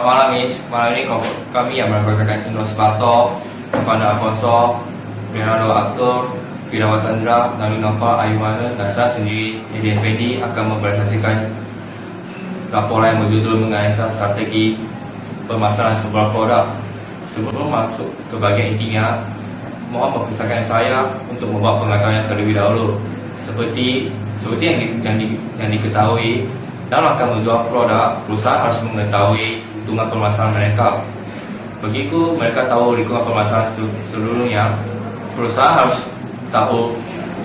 Selamat malam, Miss. Malam ini kami yang melaporkan Indo Sparto, Fanda Afonso, Leonardo Aktor, Firawa Chandra, Nali Nova, Ayumana, dan saya sendiri, Edi Effendi, akan mempresentasikan laporan yang berjudul menganalisa strategi permasalahan sebuah produk. Sebelum masuk ke bagian intinya, mohon mempersilahkan saya untuk membuat pengetahuan terlebih dahulu. Seperti yang diketahui, dalam rangka menjual produk, perusahaan harus mengetahui hitungan permasalahan mereka. Begitu mereka tahu lingkungan permasalahan seluruhnya, perusahaan harus tahu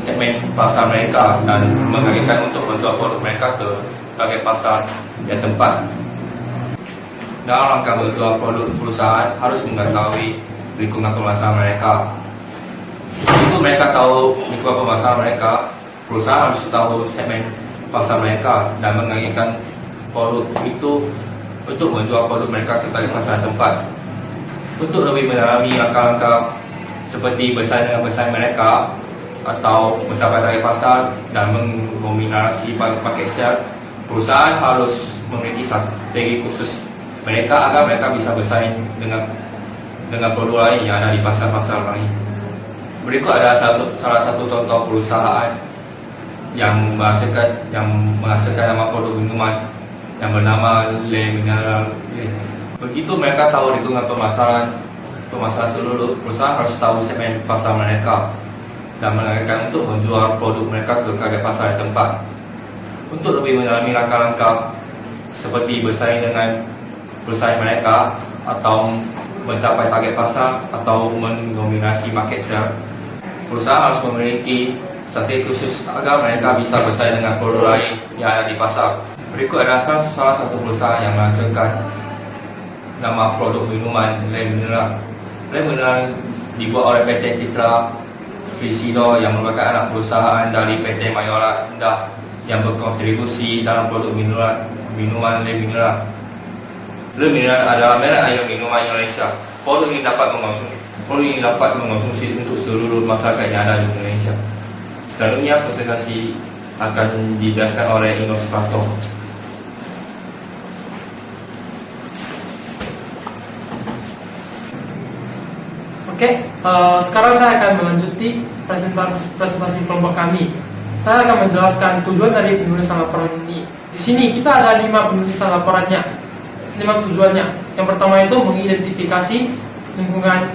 segmen pasar mereka dan mengagetkan untuk menjual produk mereka ke target pasar yang tepat. Dalam rangka menjual produk, perusahaan harus mengetahui lingkungan permasalahan mereka. Begitu mereka tahu lingkungan permasalahan mereka, perusahaan harus tahu segmen pasar mereka dan mengagetkan produk itu untuk menjual produk mereka ke target pasar yang tepat. Untuk lebih mendalami langkah-langkah seperti bersaing dengan pesaing mereka atau mencapai target pasar dan mendominasi paket share, perusahaan harus memiliki strategi khusus mereka agar mereka bisa bersaing dengan produk lain yang ada di pasar-pasar lain. Berikut ada salah satu contoh perusahaan yang menghasilkan nama produk minuman yang bernama Le Mineral. Begitu mereka tahu lingkungan permasalahan seluruh, perusahaan harus tahu segmen pasar mereka dan menargetkan untuk menjual produk mereka ke target pasar yang tepat. Untuk lebih mendalami langkah-langkah seperti bersaing dengan pesaing mereka atau mencapai target pasar atau mendominasi market share, perusahaan harus memiliki strategi khusus agar mereka bisa bersaing dengan produk lain yang ada di pasar. Berikut adalah salah satu perusahaan yang menghasilkan nama produk minuman Le Mineral. Le Mineral dibuat oleh PT Citra Frisido yang merupakan anak perusahaan dari PT Mayora Indah yang berkontribusi dalam produk minuman Le Mineral. Le Mineral adalah merek air minuman Indonesia. Produk ini dapat mengonsumsi untuk seluruh masyarakat yang ada di Indonesia. Selanjutnya presentasi akan dijelaskan oleh Indo Sparto. Sekarang saya akan melanjuti presentasi kelompok kami. Saya akan menjelaskan tujuan dari penulisan laporan ini. Di sini kita ada 5 penulisan laporannya, 5 tujuannya. Yang pertama itu mengidentifikasi lingkungan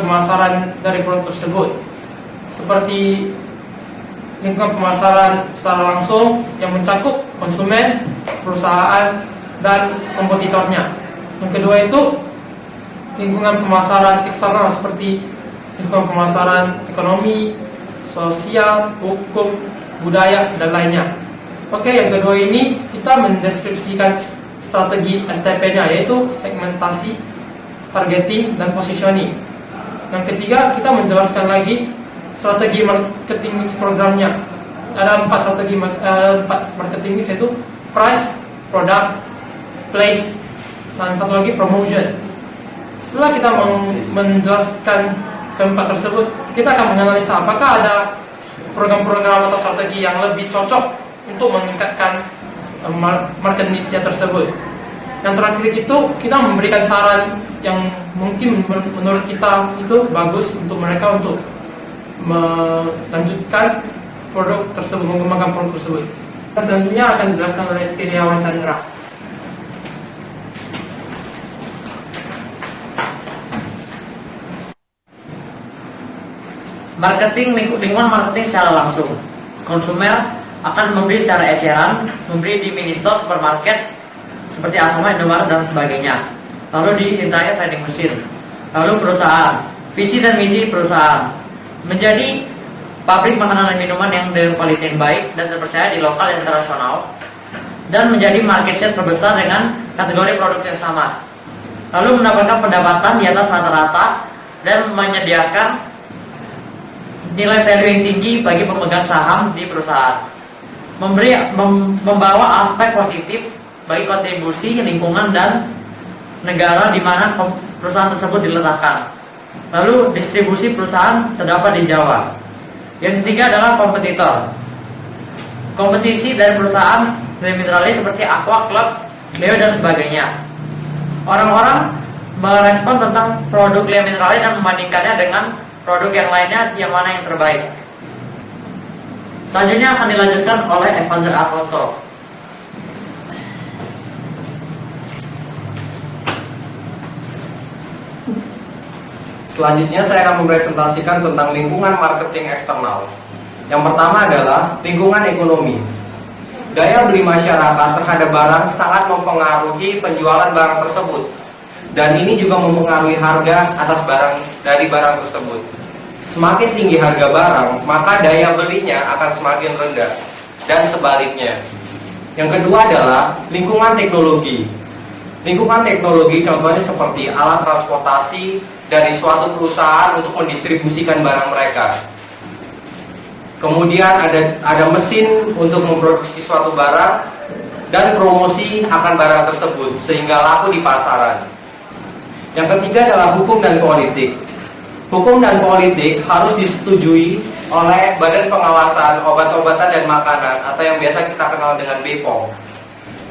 pemasaran dari produk tersebut, seperti lingkungan pemasaran secara langsung yang mencakup konsumen, perusahaan, dan kompetitornya. Yang kedua itu lingkungan pemasaran eksternal seperti lingkungan pemasaran ekonomi, sosial, hukum, budaya, dan lainnya. Yang kedua ini kita mendeskripsikan strategi STP-nya, yaitu segmentasi, targeting, dan positioning. Yang ketiga, kita menjelaskan lagi strategi marketing mix programnya. Ada 4 strategi marketing mix, yaitu price, product, place, dan satu lagi promotion. Setelah kita menjelaskan keempat tersebut, kita akan menganalisa apakah ada program-program atau strategi yang lebih cocok untuk meningkatkan market niche tersebut. Yang terakhir itu kita memberikan saran yang mungkin menurut kita itu bagus untuk mereka untuk melanjutkan produk tersebut, mengembangkan produk tersebut. Selanjutnya akan dijelaskan oleh Firawa Chandra. Marketing, lingkungan marketing secara langsung. Konsumer akan membeli secara eceran, membeli di mini store, supermarket seperti Alfamart, Indomaret, dan sebagainya. Lalu di internet vending machine. Lalu perusahaan, visi dan misi perusahaan menjadi pabrik makanan dan minuman yang dengan kualitas yang baik dan terpercaya di lokal dan internasional, dan menjadi market share terbesar dengan kategori produk yang sama. Lalu mendapatkan pendapatan di atas rata-rata dan menyediakan nilai value yang tinggi bagi pemegang saham di perusahaan, membawa aspek positif bagi kontribusi lingkungan dan negara di mana perusahaan tersebut diletakkan. Lalu distribusi perusahaan terdapat di Jawa. Yang ketiga adalah kompetitor. Kompetisi dari perusahaan mineralis seperti Aqua Club BO dan sebagainya. Orang-orang merespon tentang produk Lea Minerale dan membandingkannya dengan produk yang lainnya, yang mana yang terbaik. Selanjutnya akan dilanjutkan oleh Evander Alfonso. Selanjutnya saya akan mempresentasikan tentang lingkungan marketing eksternal. Yang pertama adalah lingkungan ekonomi. Daya beli masyarakat terhadap barang sangat mempengaruhi penjualan barang tersebut. Dan ini juga mempengaruhi harga atas barang tersebut. Semakin tinggi harga barang, maka daya belinya akan semakin rendah. Dan sebaliknya. Yang kedua adalah lingkungan teknologi. Lingkungan teknologi contohnya seperti alat transportasi dari suatu perusahaan untuk mendistribusikan barang mereka. Kemudian ada mesin untuk memproduksi suatu barang dan promosi akan barang tersebut sehingga laku di pasaran. Yang ketiga adalah hukum dan politik. Hukum dan politik harus disetujui oleh Badan Pengawasan Obat-obatan dan Makanan atau yang biasa kita kenal dengan BPOM.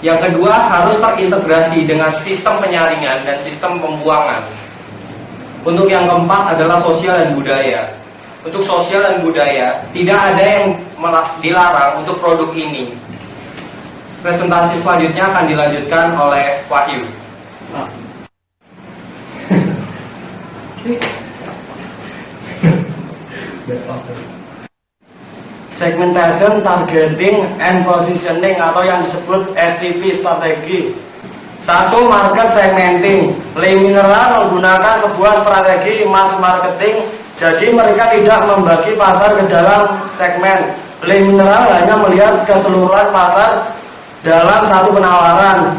Yang kedua harus terintegrasi dengan sistem penyaringan dan sistem pembuangan. Untuk yang keempat adalah sosial dan budaya. Untuk sosial dan budaya tidak ada yang dilarang untuk produk ini. Presentasi selanjutnya akan dilanjutkan oleh Wahyu. Segmentation, targeting, and positioning atau yang disebut STP strategi. Satu, market segmenting. Lea Minerale menggunakan sebuah strategi mass marketing, jadi mereka tidak membagi pasar ke dalam segmen. Lea Minerale hanya melihat keseluruhan pasar dalam satu penawaran.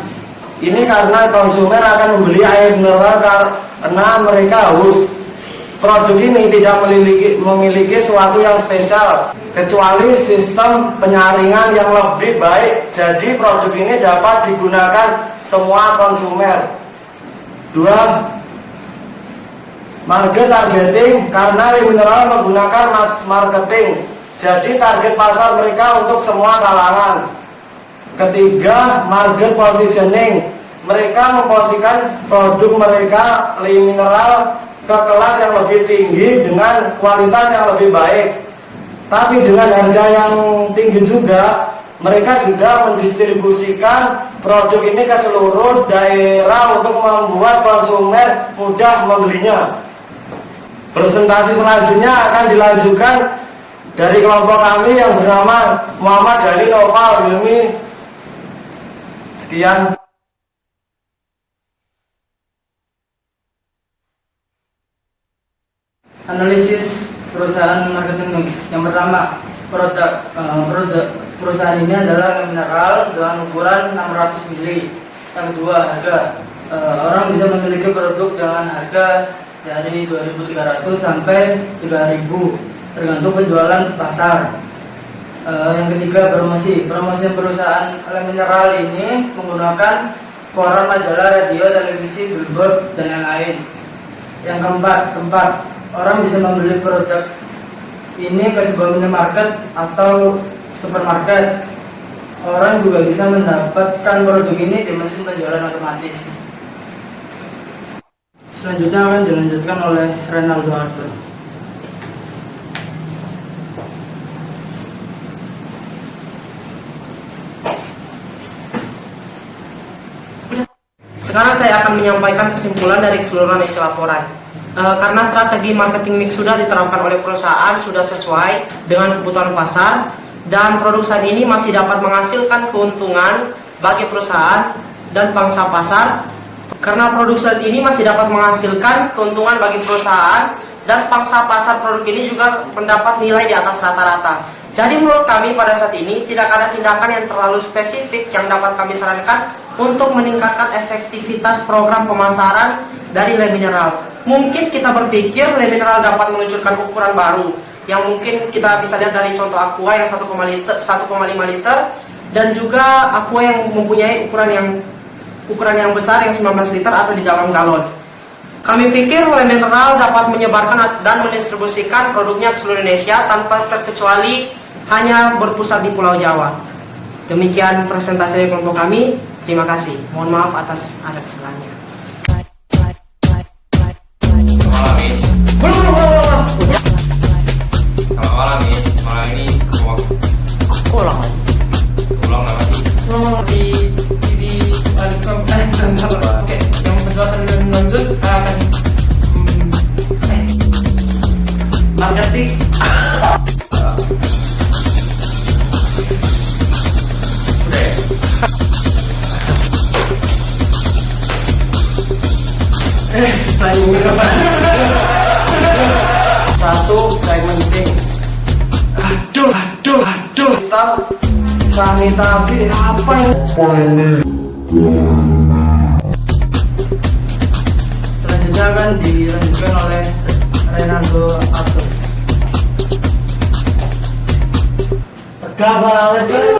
Ini karena konsumen akan membeli air mineral karena mereka haus. Produk ini tidak memiliki sesuatu yang spesial kecuali sistem penyaringan yang lebih baik. Jadi produk ini dapat digunakan semua konsumen. Dua, market targeting. Karena Lea Minerale menggunakan mass marketing, jadi target pasar mereka untuk semua kalangan. Ketiga, market positioning. Mereka memposisikan produk mereka Lea Minerale ke kelas yang lebih tinggi dengan kualitas yang lebih baik, tapi dengan harga yang tinggi juga. Mereka juga mendistribusikan produk ini ke seluruh daerah untuk membuat konsumen mudah membelinya. Presentasi selanjutnya akan dilanjutkan dari kelompok kami yang bernama Muhammad Dhani Noval Hilmi. Sekian. Analisis perusahaan marketing mix. Yang pertama, produk perusahaan ini adalah Lea Minerale dengan ukuran 600 ml. Yang kedua, harga. Orang bisa memiliki produk dengan harga dari 2.300 sampai 3.000 tergantung penjualan pasar. Yang ketiga, promosi. Promosi perusahaan Lea Minerale ini menggunakan koran, majalah, radio, televisi, billboard, dan yang lain. Yang keempat, orang bisa membeli produk ini ke sebuah minimarket atau supermarket. Orang juga bisa mendapatkan produk ini di mesin penjualan otomatis. Selanjutnya akan dilanjutkan oleh Renaldo Arthur. Sekarang saya akan menyampaikan kesimpulan dari keseluruhan isi laporan. Karena strategi marketing mix sudah diterapkan oleh perusahaan sudah sesuai dengan kebutuhan pasar dan produk saat ini masih dapat menghasilkan keuntungan bagi perusahaan dan pangsa pasar. Karena produk saat ini masih dapat menghasilkan keuntungan bagi perusahaan dan pangsa pasar, produk ini juga mendapat nilai di atas rata-rata. Jadi menurut kami pada saat ini tidak ada tindakan yang terlalu spesifik yang dapat kami sarankan untuk meningkatkan efektivitas program pemasaran dari Lea Minerale. Mungkin kita berpikir Lea Minerale dapat meluncurkan ukuran baru yang mungkin kita bisa lihat dari contoh Aqua yang 1,5 liter dan juga Aqua yang mempunyai ukuran yang besar yang 19 liter atau di dalam galon. Kami pikir Lea Minerale dapat menyebarkan dan mendistribusikan produknya ke seluruh Indonesia tanpa terkecuali hanya berpusat di Pulau Jawa. Demikian presentasi dari kelompok kami. Terima kasih. Mohon maaf atas ada kesalahannya. Selamat malam, Miss. Belum. Selamat malam, Miss. Malam ini Ulang lagi. ulang lagi. Oke, yang penjelasan lebih lanjut saya akan Marketing. Udah ya? Satu segmenting. Aduh. Sanitasi apa ini? Selanjutnya akan dilanjutkan oleh Renaldo Arthur. Tegak banget.